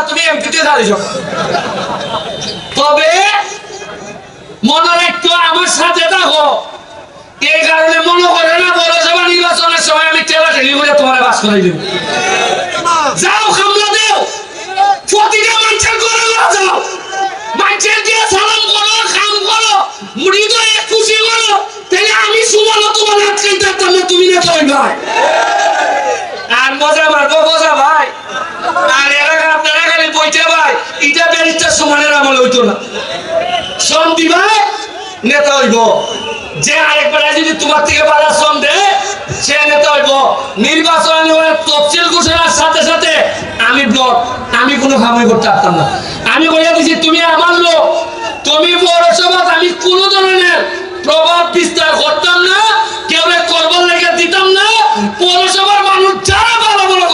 তুমি এমপিতে দাঁড়িয়ে যাও। তবে মনে রাখতো আমার সাথে থাকো, এই কারণে মনে করে না পৌরসভা নির্বাচনের সময় আমি টেলা টেলি করে তোমার বাস করে দিব। যাও খামলা দেও, প্রতিটা মানুষের ঘরে যাও, মানুষের দিয়ে সালাম করো, খাম করো, হৃদয়ে খুশি করো, তাহলে আমি সুমন তোমার আজকে থাকতাম না, তুমি না তোই ভাই। আর মজা মারবো মজা ভাই। আর এলাকা আপনারা খালি বইতে ভাই, এটা ব্যারিস্টার সুমনের আমল হইতো না। সন্ধি ভাই নেতা হইব, যে আরেকবার যদি তোমার থেকে বাধা শ্রম দেয় সে নেতা হইব। নির্বাচন তফসিল ঘোষণার সাথে সাথে আমি ব্লক, আমি কোনো খামাই করতে পারতাম না। আমি বলে দিচ্ছি তুমি আমার লোক, তুমি পৌরসভা, আমি কোনো ধরনের প্রভাব বিস্তার করতাম না, কেউ করবার লেগে দিতাম না। পৌরসভার মানুষ যারা